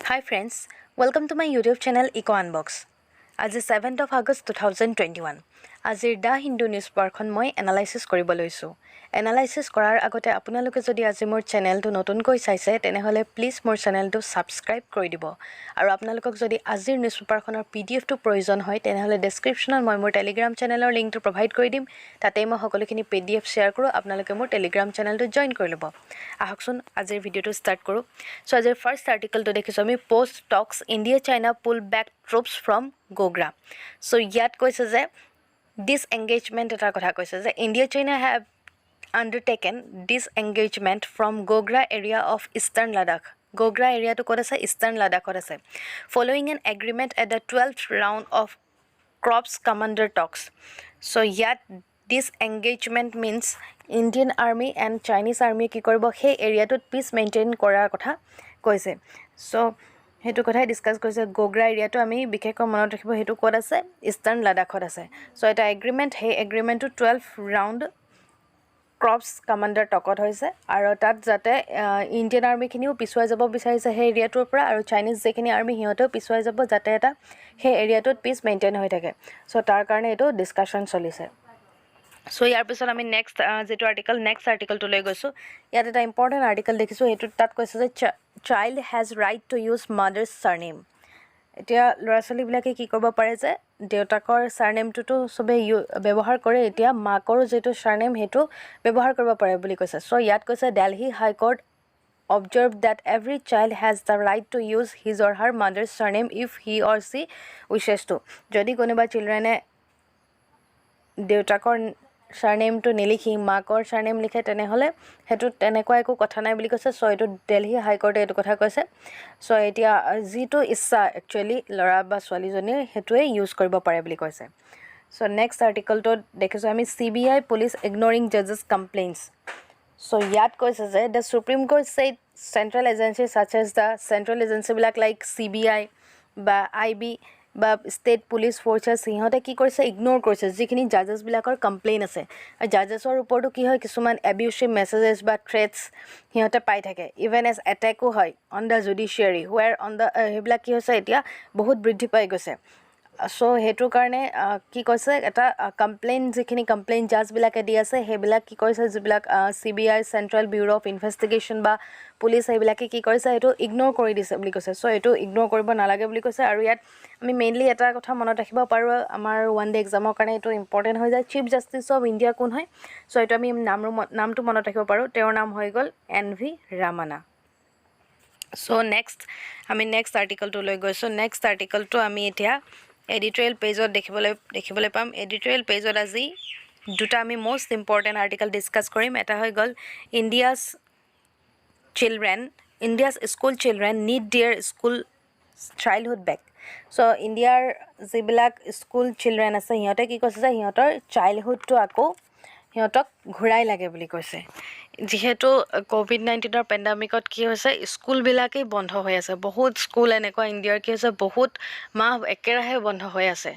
Hi friends, welcome to my YouTube channel Eco Unbox. আজি 7th of August 2021. আজিৰ দা Hindu news পেপাৰখন মই analysis কৰিব লৈছো। এনালাইসিস কৰাৰ আগতে আপোনালোকে যদি আজি মোৰ চেনেলটো নতুনকৈ চাইছে তেনেহলে প্লিজ মোৰ চেনেলটো সাবস্ক্ৰাইব কৰি দিব। আৰু আপোনালোকক যদি আজিৰ নিউজ পেপাৰখনৰ পিডিএফটো প্ৰয়োজন হয় তেনেহলে ডেসক্ৰিপচনত মই মোৰ টেলিগ্ৰাম চেনেলৰ লিংকটো প্ৰভাইড কৰি দিম। তাতে মই সকলোখিনি পিডিএফ শেয়াৰ কৰো। আপোনালোকে মোৰ টেলিগ্ৰাম চেনেলটো জয়েন কৰি ল'ব। আহকচোন আজিৰ ভিডিঅটো ষ্টাৰ্ট কৰো। সো আজিৰ ফাৰ্স্ট আৰ্টিকলটো দেখিছো আমি post talks India China pull back troops from Gogra. So ইয়াত কৈছে যে disengagement এটাৰ কথা কৈছে যে India China have undertaken disengagement from Gogra area of eastern Ladakh. Gogra area to ক'ত আছে eastern Ladakhত আছে following an agreement at the 12th round of Corps Commander talks. So ইয়াত disengagement means Indian Army and Chinese Army কি কৰিব সেই এৰিয়াটোত পিছ maintain কৰাৰ কথা কৈছে। সো হেতু কথাই ডিসকাস কৰিছে গোগ্ৰা এৰিয়াটো আমি বিশেষকৈ মনত ৰাখিব হেতু ক'ত আছে ইষ্টাৰ্ণ লাডাখত আছে। সো এটা এগ্ৰিমেন্ট হে এগ্ৰিমেন্টটো 12 ৰাউণ্ড ক্ৰপছ কমান্ডাৰ টকত হৈছে আৰু তাত যাতে ইণ্ডিয়ান আৰ্মিখিনিও পিছুৱাই যাব বিচাৰিছে সেই এৰিয়াটোৰ পৰা আৰু চাইনিজ যেখিনি আৰ্মি সিহঁতেও পিছুৱাই যাব যাতে এটা সেই এৰিয়াটোত পিছ মেইনটেইন হৈ থাকে। সো তাৰ কাৰণে এইটো ডিসকাশন চলিছে। সো ইয়াৰ পিছত আমি নেক্সট যেটো আৰ্টিকল নেক্সট আৰ্টিকলটো লৈ গৈছো। ইয়াত এটা ইম্পৰ্টেণ্ট আৰ্টিকল দেখিছো হেতু তাত কৈছে যে child has right to use mother's surname. এতিয়া ল'ৰা ছোৱালীবিলাকে কি কৰিব পাৰে যে দেউতাকৰ সাৰনেমটো সবে ব্যৱহাৰ কৰে এতিয়া মাকৰ যেটো সাৰনেম হেতু ব্যৱহাৰ কৰিব পাৰে বুলি কৈছে। সো ইয়াত কৈছে দিল্লী হাই court observed that every child has the right to use his or her mother's surname if he or she wishes to. যদি কোনোবা চিলড্ৰেনে দেউতাকৰ সাৰনেমটো নিলিখি মাকৰ সাৰনেম লিখে তেনেহলে হেতু তেনেকুৱা একো কথা নাই বুলি কৈছে। সো এটো দিল্লী হাই কোৰ্টে এটো কথা কৈছে। সো এতিয়া জিটো ইচ্ছা একচুয়ালি লৰা বা ছোৱালীজনীৰ হেতুৱে ইউজ কৰিব পাৰে বুলি কৈছে। সো নেক্সট আৰ্টিকলটো দেখিছো আমি CBI পুলিচ ইগনোৰিং জাজেছ কমপ্লেইনছ। সো ইয়াত কৈছে যে the Supreme Court said central agencies such as the central agency বিলাক like CBI বা IB বা ষ্টেট পুলিচ ফ'ৰ্চেছ সিহঁতে কি কৰিছে ইগনোৰ কৰিছে যিখিনি জাজেছ বিলাকৰ কমপ্লেইন আছে। আৰু জাজেছৰ ওপৰতো কি হয় কিছুমান এবিউচিভ মেছেজেছ বা থ্ৰেটছ সিহঁতে পাই থাকে। ইভেন এজ এটেকো হয় on the judiciary where on the সেইবিলাক কি হৈছে এতিয়া বহুত বৃদ্ধি পাই গৈছে। সো হেতু কাৰণে কি কৈছে এটা কমপ্লেইন যিখিনি কমপ্লেইন জাজবিলাকে দি আছে সেইবিলাক কি কৰিছে যিবিলাক CBI central bureau of investigation বা পুলিচ সেইবিলাকে কি কৰিছে এইটো ইগনোৰ কৰি দিছে বুলি কৈছে। সো এইটো ইগনোৰ কৰিব নালাগে বুলি কৈছে। আৰু ইয়াত আমি মেইনলি এটা কথা মনত ৰাখিব পাৰো আমাৰ ওৱান ডে এক্সামৰ কাৰণে এইটো ইম্পৰ্টেণ্ট হৈ যায় চিফ জাষ্টিছ অফ ইণ্ডিয়া কোন হয়। সো এইটো আমি নামটো মনত ৰাখিব পাৰো তেওঁৰ নাম হৈ গ'ল NV ৰামানা। সো নেক্সট আমি নেক্সট আৰ্টিকলটো লৈ গৈছো। নেক্সট আৰ্টিকলটো আমি এতিয়া এডিটৰিয়েল পেজত দেখিবলৈ পাম। এডিটৰিয়েল পেজত আজি দুটা আমি মোষ্ট ইম্পৰ্টেণ্ট আৰ্টিকল ডিসকাস কৰিম। এটা হৈ গ'ল India's school children need their school childhood back. So ইণ্ডিয়াৰ যিবিলাক স্কুল চিলড্ৰেন আছে সিহঁতে কি কৈছে যে সিহঁতৰ চাইল্ডহুডটো আকৌ সিহঁতক ঘূৰাই লাগে বুলি কৈছে। যিহেতু COVID-19 পেণ্ডামিকত কি হৈছে স্কুলবিলাকেই বন্ধ হৈ আছে। বহুত স্কুল এনেকুৱা ইণ্ডিয়াৰ কি হৈছে বহুত মাহ একেৰাহে বন্ধ হৈ আছে।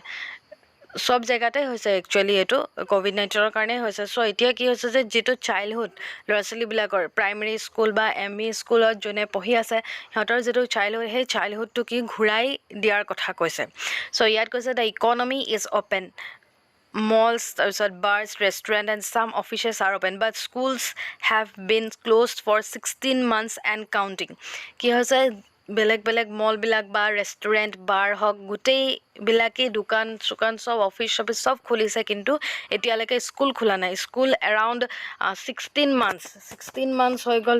সব জেগাতে হৈছে একচুয়ালি এইটো COVID-19 কাৰণে হৈছে। সো এতিয়া কি হৈছে যে যেটো চাইল্ডহুড ল'ৰা ছোৱালীবিলাকৰ প্ৰাইমেৰী স্কুল বা ME স্কুলত যোনে পঢ়ি আছে সিহঁতৰ যেটো চাইল্ডহুড সেই চাইল্ডহুডটো কি ঘূৰাই দিয়াৰ কথা কৈছে। সো ইয়াত কৈছে the economy is open malls, bars, restaurants and some offices are open but schools have been closed for 16 months and counting. কি হৈছে বেলেগ মল বিলাক বা ৰেষ্টুৰেণ্ট বাৰ হক গোটেই বিলাকে দোকান চুকান সব অফিচ সব খুলিছে কিন্তু এতিয়ালৈকে স্কুল খোলা নাই। স্কুল এৰাউণ্ড 16 months হৈ গ'ল।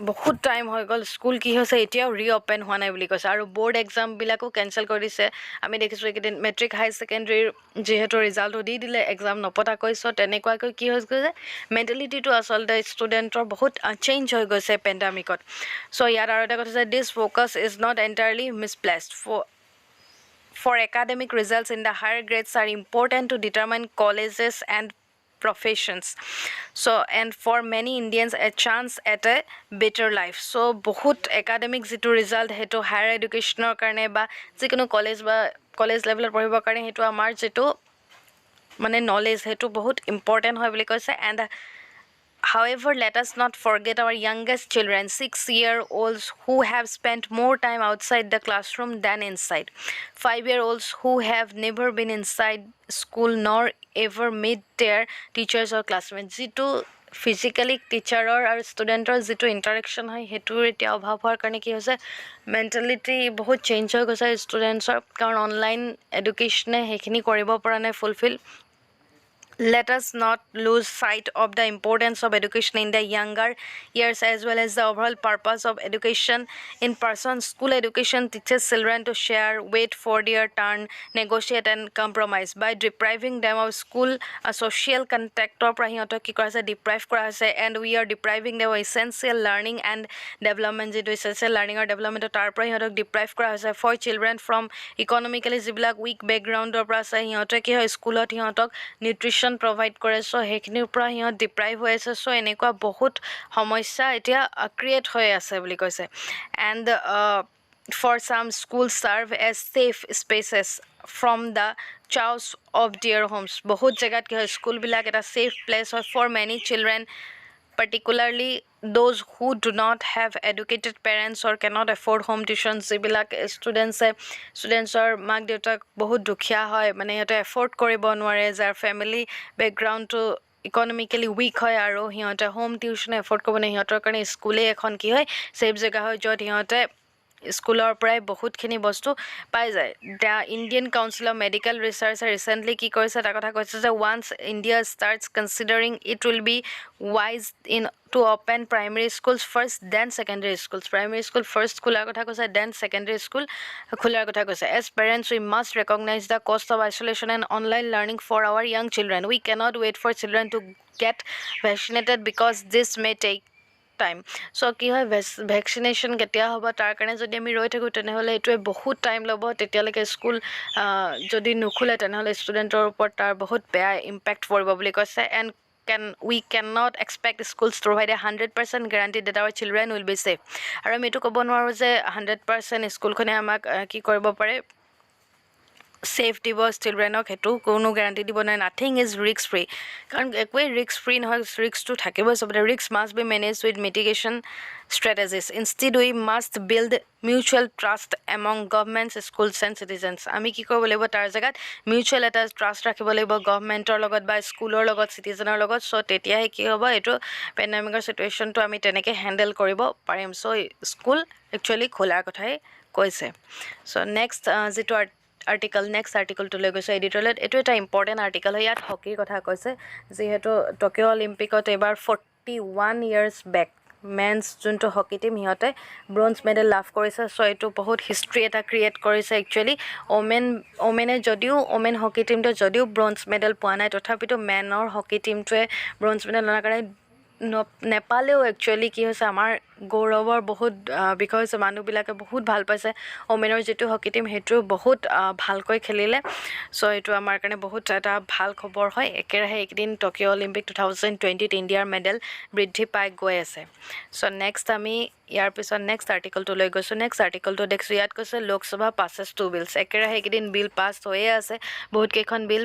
বহুত টাইম হৈ গ'ল স্কুল কি হৈছে এতিয়াও ৰিঅপেন হোৱা নাই বুলি কৈছে। আৰু বোৰ্ড এক্সামবিলাকো কেঞ্চেল কৰি দিছে। আমি দেখিছোঁ এইকেইদিন মেট্ৰিক হাই ছেকেণ্ডেৰীৰ যিহেতু ৰিজাল্টটো দি দিলে এক্সাম নপতাকৈ। সো তেনেকুৱাকৈ কি হৈছে যে মেণ্টেলিটিটো আচলতে ষ্টুডেণ্টৰ বহুত চেঞ্জ হৈ গৈছে পেণ্ডামিকত। সো ইয়াত আৰু এটা কথা যে this focus is not entirely misplaced for academic results in the higher grades are important to determine colleges and professions. So and for many Indians a chance at a better life. So বহুত academic যেটো result হেতু higher এডুকেশ্যনৰ কাৰণে বা যিকোনো college লেভেলত পঢ়িবৰ কাৰণে হেতু আমাৰ যেটো মানে নলেজ হেতু বহুত ইম্পৰ্টেণ্ট হয় বুলি কৈছে। And However, let us not forget our youngest children, 6-year-olds who have spent more time outside the classroom than inside, 5-year-olds who have never been inside school nor ever meet their teachers or classmates. যিটো physically টিচাৰৰ আৰু ষ্টুডেণ্টৰ যিটো interaction হয় সেইটোৰ এতিয়া অভাৱ হোৱাৰ কাৰণে কি হৈছে মেণ্টেলিটি বহুত চেঞ্জ হৈ গৈছে ষ্টুডেণ্টছৰ, কাৰণ অনলাইন এডুকেশ্যনে সেইখিনি কৰিব পৰা নাই fulfil. Let us not lose sight of the importance of education in the younger years as well as the overall purpose of education in person. School education teaches children to share, wait for their turn, negotiate and compromise. By depriving them of school social contact deprive kora hoise, and we are depriving them of essential learning and development. Jitu essential learning or development tar pora hiatok deprive kora hoise for children from economically jibilak weak background or pora ase hiatok ki hoy schoolot hiatok nutrition provide কৰে, চ' সেইখিনিৰ পৰা সিহঁত deprive হৈ আছে। চ' এনেকুৱা বহুত সমস্যা এতিয়া ক্ৰিয়েট হৈ আছে বুলি কৈছে। And for some schools serve as safe spaces from the chaos of their homes. বহুত জেগাত কি হয় স্কুলবিলাক এটা ছেফ প্লেচ হয় for many children, particularly those who do not have educated parents or cannot afford home tuitions. যিবিলাক ষ্টুডেণ্টছৰ মাক দেউতাক বহুত দুখীয়া হয়, মানে সিহঁতে এফৰ্ড কৰিব নোৱাৰে, যাৰ ফেমিলি বেকগ্ৰাউণ্ডটো ইকনমিকেলি উইক হয় আৰু সিহঁতে হোম টিউশ্যন এফৰ্ড কৰিব নোৱাৰে, সিহঁতৰ কাৰণে স্কুলেই এখন কি হয় ছেফ জেগা হয় য'ত সিহঁতে স্কুলৰ পৰাই বহুতখিনি বস্তু পাই যায়। The Indian council of medical ৰিচাৰ্চে ৰিচেণ্টলি কি কৰিছে এটা কথা কৈছে যে once India starts considering it will be wise to open primary schools first then secondary schools. Primary school first খোলাৰ কথা কৈছে, then secondary school খোলাৰ কথা কৈছে। As parents we must recognize the cost of isolation and online learning for our young children. We cannot wait for children to get vaccinated because this may take time. So' কি হয় vaccination কেতিয়া হ'ব তাৰ কাৰণে যদি আমি ৰৈ থাকোঁ তেনেহ'লে এইটোৱে বহুত টাইম ল'ব, তেতিয়ালৈকে স্কুল যদি নুখোলে তেনেহ'লে ষ্টুডেণ্টৰ ওপৰত তাৰ বহুত বেয়া ইম্পেক্ট পৰিব বুলি কৈছে। And we cannot expect schools to provide a 100% guarantee that our children will be safe. আৰু আমি এইটো ক'ব নোৱাৰোঁ যে 100% স্কুলখনে আমাক কি কৰিব পাৰে ছেফ দিব চিলড্ৰেনক, সেইটো কোনো গেৰাণ্টি দিব নাই। নাথিং ইজ ৰিস্ক ফ্ৰী, কাৰণ একোৱেই ৰিস্ক ফ্ৰী নহয়, ৰিস্কটো থাকিবই চবতে। Risk must be manage with mitigation strategies. Instead we must build mutual trust among governments, schools and citizens. আমি কি কৰিব লাগিব তাৰ জেগাত মিউচুৱেল এটা ট্ৰাষ্ট ৰাখিব লাগিব গভমেণ্টৰ লগত বা স্কুলৰ লগত চিটিজেনৰ লগত। চ' তেতিয়াহে কি হ'ব এইটো পেণ্ডেমিকৰ চিটুৱেশ্যনটো আমি তেনেকৈ হেণ্ডেল কৰিব পাৰিম। চ' স্কুল একচুৱেলি খোলাৰ কথাই কৈছে। চ' নেক্সট যিটো নেক্সট আৰ্টিকলটো লৈ গৈছে এডিটৰিয়েলত, এইটো এটা ইম্পৰ্টেণ্ট আৰ্টিকল হয়। ইয়াত হকীৰ কথা কৈছে, যিহেতু টকিঅ' অলিম্পিকত এইবাৰ 41 years বেক মেন্স যোনটো হকী টীম সিহঁতে ব্ৰঞ্জ মেডেল লাভ কৰিছে। চ' এইটো বহুত হিষ্ট্ৰী এটা ক্ৰিয়েট কৰিছে একচুৱেলি। ওমেন হকী টীমটোৱে যদিও ব্ৰঞ্জ মেডেল পোৱা নাই, তথাপিতো মেনৰ হকী টীমটোৱে ব্ৰঞ্জ মেডেল অনাৰ কাৰণে নেপালেও একচুৱেলি কি হৈছে আমাৰ গৌৰৱৰ বহুত বিষয় হৈছে, মানুহবিলাকে বহুত ভাল পাইছে। ওমেনৰ যিটো হকী টীম সেইটো বহুত ভালকৈ খেলিলে। চ' এইটো আমাৰ কাৰণে বহুত এটা ভাল খবৰ হয়। একেৰাহে এইকেইদিন টকিঅ' অলিম্পিক 2020ত ইণ্ডিয়াৰ মেডেল বৃদ্ধি পাই গৈ আছে। চ' নেক্সট আমি ইয়াৰ পিছত নেক্সট আৰ্টিকলটো লৈ গৈছোঁ। নেক্সট আৰ্টিকলটো দেখিছোঁ, ইয়াত কৈছে লোকসভা পাছেছ 2 bills। একেৰাহে এইকেইদিন বিল পাছ হৈয়ে আছে বহুতকেইখন বিল।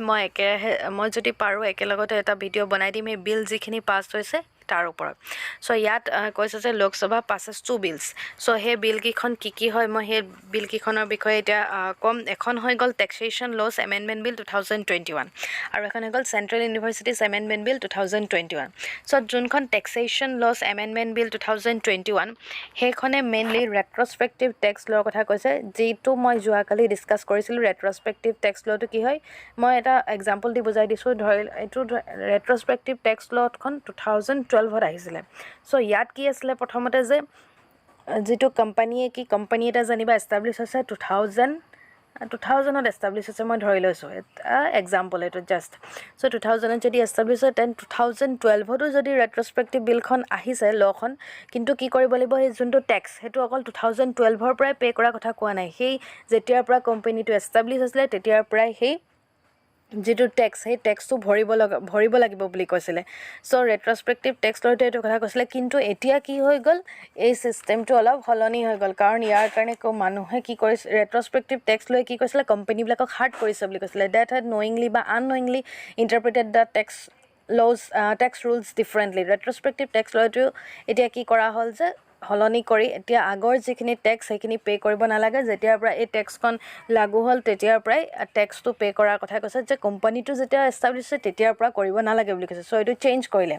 মই যদি পাৰোঁ একেলগতে এটা ভিডিঅ' বনাই দিম এই বিল যিখিনি পাছ হৈছে তাৰ ওপৰত। চ' ইয়াত কৈছে যে লোকসভা পাছেছ 2 bills। চ' সেই বিলকেইখন কি হয় মই সেই বিলকেইখনৰ বিষয়ে এতিয়া ক'ম। এখন হৈ গ'ল টেক্সেশ্যন লছ এমেণ্ডমেণ্ট বিল 2021 আৰু এখন হৈ গ'ল চেণ্ট্ৰেল ইউনিভাৰ্চিটিজ এমেণ্ডমেণ্ট বিল 2021। চ' যোনখন টেক্সেশ্যন লছ এমেণ্ডমেণ্ট বিল 2021 সেইখনে মেইনলি ৰেট্ৰস্পেক্টিভ টেক্স ল'ৰ কথা কৈছে, যিটো মই যোৱাকালি ডিছকাছ কৰিছিলোঁ। ৰেট্ৰস্পেক্টিভ টেক্স ল'টো কি হয় মই এটা এক্সাম্পল দি বুজাই দিছোঁ। এইটো ৰেট্ৰস্পেক্টিভ টেক্স ল'খন 2012ত আহিছিলে। চ' ইয়াত কি আছিলে প্ৰথমতে যে যিটো কোম্পানী এটা যেনিবা এষ্টাব্লিছ হৈছে 2000ত এষ্টাব্লিছ হৈছে, মই ধৰি লৈছোঁ এটা এক্সাম্পল এইটো জাষ্ট। চ' 2000ত যদি এষ্টাব্লিছ হয় দেন 2012তো যদি ৰেট্ৰস্পেক্টিভ বিলখন আহিছে ল'খন, কিন্তু কি কৰিব লাগিব সেই যোনটো টেক্স সেইটো অকল 2012ৰ পৰাই পে' কৰাৰ কথা কোৱা নাই। সেই যেতিয়াৰ পৰা কোম্পানীটো এষ্টাব্লিছ হৈছিলে তেতিয়াৰ পৰাই সেই যিটো টেক্স সেই টেক্সটো ভৰিব লাগিব বুলি কৈছিলে। চ' ৰেট্ৰস্পেক্টিভ টেক্স লওঁতে এইটো কথা কৈছিলে, কিন্তু এতিয়া কি হৈ গ'ল এই চিষ্টেমটো অলপ সলনি হৈ গ'ল। কাৰণ ইয়াৰ কাৰণে মানুহে কি কৰিছে ৰেট্ৰস্পেক্টিভ টেক্স লৈ কি কৈছিলে কোম্পানীবিলাকক হাৰ্ট কৰিছে বুলি কৈছিলে। Date had knowingly or unknowingly interpreted the tax laws tax rules differently retrospective tax law to এতিয়া কি কৰা হ'ল যে হলনি কৰি এতিয়া আগৰ যিখিনি টেক্স সেইখিনি পে কৰিব নালাগে যেতিয়াৰ পৰা এই টেক্সখন লাগু হ'ল তেতিয়াৰ পৰাই টেক্সটো পে কৰাৰ কথা কৈছে যে কোম্পানীটো যেতিয়া এষ্টাব্লিছ হৈছে তেতিয়াৰ পৰা কৰিব নালাগে বুলি কৈছে চ' এইটো চেঞ্জ কৰিলে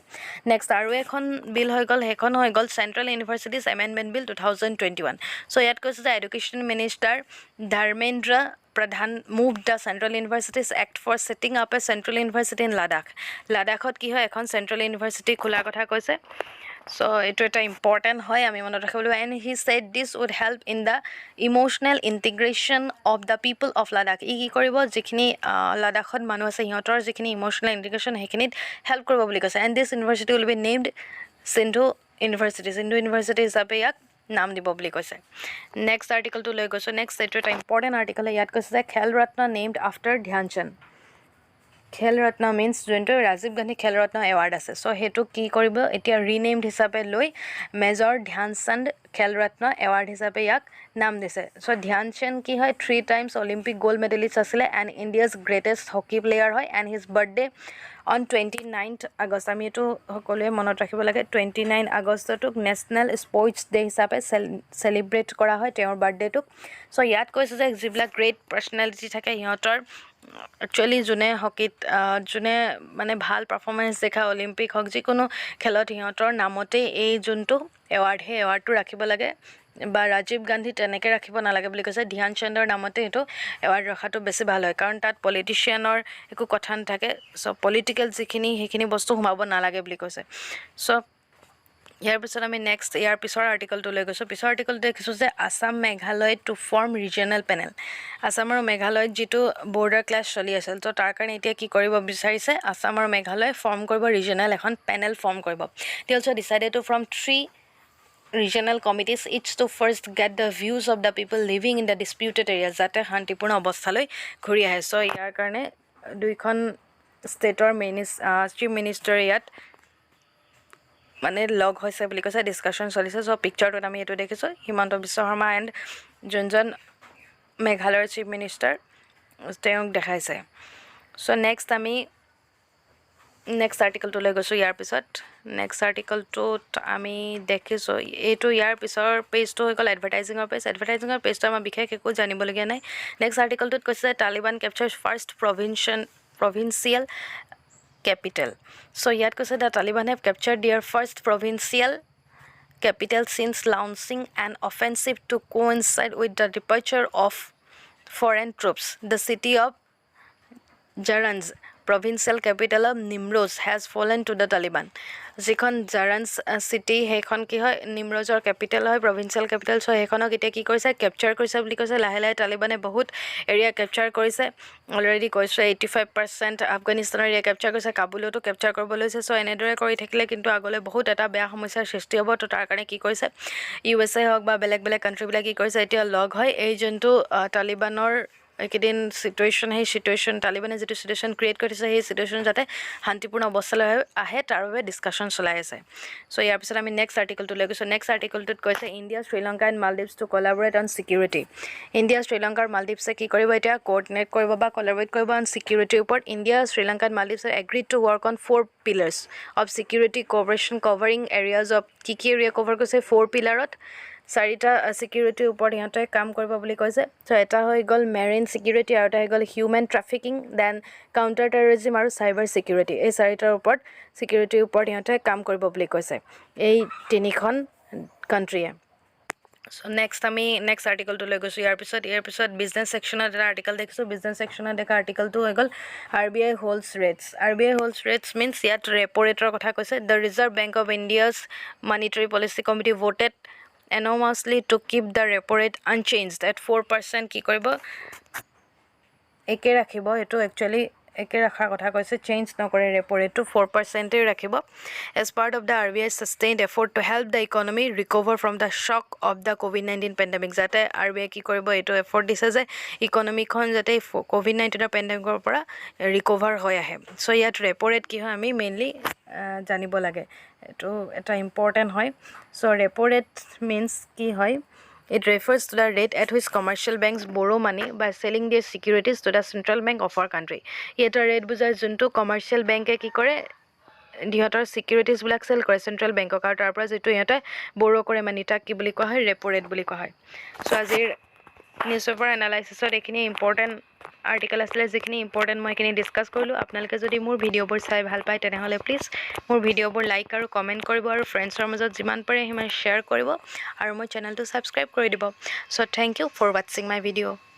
নেক্সট আৰু এখন বিল হৈ গ'ল সেইখন হৈ গ'ল চেণ্ট্ৰেল ইউনিভাৰ্চিটিজ এমেণ্ডমেণ্ট বিল 2021 চ' ইয়াত কৈছে যে education minister Dharmendra Pradhan moved the Central Universities Act for setting up a Central University in Ladakh. Ladakhot ki hoy ekhon Central University kholar kotha koise. So eto eta important hoy ami monot rakhibolo and he said this would help in the emotional integration of the people of Ladakh. I ki koribo jikhini Ladakhot manu ase hiyotor jikhini emotional integration hekinit help koribo boli koise and this university will be named Sindhu University. Sindhu University hisabe yak নাম দিব বুলি কৈছে next আৰ্টিকলটো লৈ গৈছো next এইটো এটা important article ইয়াত কৈছে যে খেল ৰত্ন নেমড আফটাৰ ধ্যানচন্দ খেল ৰত্ন মিন্স যোনটো ৰাজীৱ গান্ধী খেল ৰত্ন এৱাৰ্ড আছে চ' সেইটো কি কৰিব এতিয়া ৰিনেমড হিচাপে লৈ মেজৰ ধ্যানচন্দ খেল ৰত্ন এৱাৰ্ড হিচাপে ইয়াক নাম দিছে চ' ধ্যানচন্দ কি হয় 3 টাইমছ অলিম্পিক গ'ল্ড মেডেলিষ্ট আছিলে and India's greatest hockey player হয় and his birthday on 29th August আমি এইটো সকলোৱে মনত ৰাখিব লাগে 29 আগষ্টটোক নেশ্যনেল স্পৰ্টছ ডে হিচাপে চেলিব্ৰেট কৰা হয় তেওঁৰ বাৰ্থডেটোক চ' ইয়াত কৈছে যে যিবিলাক গ্ৰেট পাৰ্চনেলিটি থাকে সিহঁতৰ একচুৱেলি যোনে হকীত যোনে মানে ভাল পাৰফৰ্মেঞ্চ দেখা অলিম্পিক হওক যিকোনো খেলত সিহঁতৰ নামতেই এই যোনটো এৱাৰ্ড সেই এৱাৰ্ডটো ৰাখিব লাগে বা ৰাজীৱ গান্ধী তেনেকৈ ৰাখিব নালাগে বুলি কৈছে ধ্যানচন্দৰ নামতে এইটো এৱাৰ্ড ৰখাটো বেছি ভাল হয় কাৰণ তাত পলিটিচিয়ানৰ একো কথা নাথাকে চ' পলিটিকেল যিখিনি সেইখিনি বস্তু সোমাব নালাগে বুলি কৈছে চ' ইয়াৰ পিছত আমি নেক্সট ইয়াৰ পিছৰ আৰ্টিকলটো লৈ গৈছোঁ পিছৰ আৰ্টিকলটো দেখিছোঁ যে Assam Meghalaya to form regional panel Assam আৰু মেঘালয়ত যিটো বৰ্ডাৰ ক্লাছ চলি আছিল ত' তাৰ কাৰণে এতিয়া কি কৰিব বিচাৰিছে আছাম আৰু মেঘালয় ফৰ্ম কৰিব ৰিজনেল এখন পেনেল ফৰ্ম কৰিব they also decided to from 3 regional committees each to first get the views of the people living in the disputed areas যাতে শান্তিপূৰ্ণ অৱস্থালৈ ঘূৰি আহে চ' ইয়াৰ কাৰণে দুইখন ষ্টেটৰ চিফ মিনিষ্টাৰ ইয়াত মানে লগ হৈছে বুলি কৈছে ডিছকাশ্যন চলিছে চ' পিকচাৰটোত আমি এইটো দেখিছোঁ হিমন্ত বিশ্ব শৰ্মা এণ্ড যোনজন মেঘালয়ৰ চিফ মিনিষ্টাৰ তেওঁক দেখাইছে চ' নেক্সট আমি নেক্সট আৰ্টিকলটো লৈ গৈছোঁ ইয়াৰ পিছত নেক্সট আৰ্টিকলটোত আমি দেখিছোঁ এইটো ইয়াৰ পিছৰ পেজটো হৈ গ'ল এডভাৰটাইজিঙৰ পেজটো আমাৰ বিশেষ একো জানিবলগীয়া নাই নেক্সট আৰ্টিকলটোত কৈছে Taliban captures first provincial capital so yat kose the Taliban have captured their first provincial capital since launching an offensive to coincide with the departure of foreign troops the city of Jaranj provincial capital of Nimroz has fallen to the Taliban যিখন জাৰাঞ্জ city সেইখন কি হয় নিমৰোজৰ capital হয় provincial capital চ' সেইখনক এতিয়া কি কৰিছে capture কৰিছে বুলি কৈছে লাহে লাহে তালিবানে বহুত এৰিয়া কেপচাৰ কৰিছে অলৰেডি কৈছে 85% আফগানিস্তানৰ এৰিয়া কেপচাৰ কৰিছে কাবুলতো কেপচাৰ কৰিব লৈছে চ' এনেদৰে কৰি থাকিলে কিন্তু আগলৈ বহুত এটা বেয়া সমস্যাৰ সৃষ্টি হ'ব তো তাৰ কাৰণে কি কৰিছে USA হওক বা বেলেগ কাণ্ট্ৰিবিলাক কি কৰিছে এতিয়া লগ হয় এই যোনটো তালিবানৰ একেদিন চিটুৱেশ্যন সেই চিটুৱেশ্যন তালিবানে যিটো চিটুৱেশ্যন ক্ৰিয়েট কৰিছে সেই চিটুৱেশ্যন যাতে শান্তিপূৰ্ণ অৱস্থালৈ আহে তাৰ বাবে ডিছকাশ্যন চলাই আছে চ' ইয়াৰ পিছত আমি নেক্সট আৰ্টিকলটো লৈ গৈছোঁ নেক্সট আৰ্টিকলটোত কৈছে India Sri Lanka and Maldives to collaborate on security India শ্ৰীলংকাৰ মালদ্বীপছে কি কৰিব এতিয়া কোঅৰ্ডিনেট কৰিব বা কলাবৰেট কৰিব অন ছিকিউৰিটিৰ ওপৰত ইণ্ডিয়া শ্ৰীলংকা এণ্ড মালদ্বীপছে agreed to work on 4 pillars of security cooperation covering areas of কি এৰিয়া কভাৰ কৰিছে 4 পিলাৰত 4টা ছিকিউৰিটিৰ ওপৰত ইহঁতে কাম কৰিব বুলি কৈছে চ' এটা হৈ গ'ল মেৰিন ছিকিউৰিটি আৰু এটা হৈ গ'ল human trafficking then counter terrorism আৰু চাইবাৰ ছিকিউৰিটি এই 4টাৰ ওপৰত ছিকিউৰিটিৰ ওপৰত ইহঁতে কাম কৰিব বুলি কৈছে এই তিনিখন কাণ্ট্ৰিয়ে চ' নেক্সট আমি নেক্সট আৰ্টিকলটো লৈ গৈছোঁ ইয়াৰ পিছত বিজনেছ ছেকশ্যনত এটা আৰ্টিকল দেখিছোঁ বিজনেছ ছেকশ্যনত দেখা আৰ্টিকলটো হৈ গ'ল RBI হোল্ডছ ৰেটছ মিনছ ইয়াত ৰেপো ৰেটৰ কথা কৈছে the Reserve Bank of India's monetary policy committee voted anonymously to keep the repo rate unchanged at 4% কি কৰিব একে ৰাখিব এটো একচুয়ালি একে ৰাখাৰ কথা কৈছে চেঞ্জ নকৰে ৰেপো ৰেটটো 4% এ ৰাখিব as part of the RBI sustained effort to help the economy recover from the shock of the COVID-19 pandemic যাতে RBI কি কৰিব এটো এফৰ্ট দিছে যে ইকনমিখন যাতে COVID-19 পেণ্ডেমিকৰ পৰা ৰিকভাৰ হৈ আহে সো ইয়াত ৰেপো ৰেট কি হয় আমি মেইনলি জানিব লাগে এটো এটা ইম্পৰ্টেন্ট হয় সো ৰেপো ৰেট মিন্স কি হয় It refers to the rate at which commercial banks borrow money by selling their securities to the central bank of our country. Yeta rate bujai junto commercial bank e ki kore সিহঁতৰ ছিকিউৰিটিজবিলাক cell কৰে central বেংকক আৰু তাৰ পৰা যিটো সিহঁতে bore' কৰে মানি তাক কি বুলি কোৱা হয় ৰেপ' ৰেট বুলি কোৱা হয় চ' আজিৰ নিউজ পেপাৰ এনালাইচিছত এইখিনি ইম্পৰ্টেণ্ট আৰ্টিকেল আছিলে যিখিনি ইম্পৰ্টেণ্ট মই এইখিনি ডিছকাছ কৰিলোঁ আপোনালোকে যদি মোৰ ভিডিঅ'বোৰ চাই ভাল পায় তেনেহ'লে প্লিজ মোৰ ভিডিঅ'বোৰ লাইক আৰু কমেণ্ট কৰিব আৰু ফ্ৰেণ্ডছৰ মাজত যিমান পাৰে সিমান শ্বেয়াৰ কৰিব আৰু মোৰ চেনেলটো ছাবস্ক্ৰাইব কৰি দিব চ' থেংক ইউ ফৰ ৱাটছিং মাই ভিডিঅ'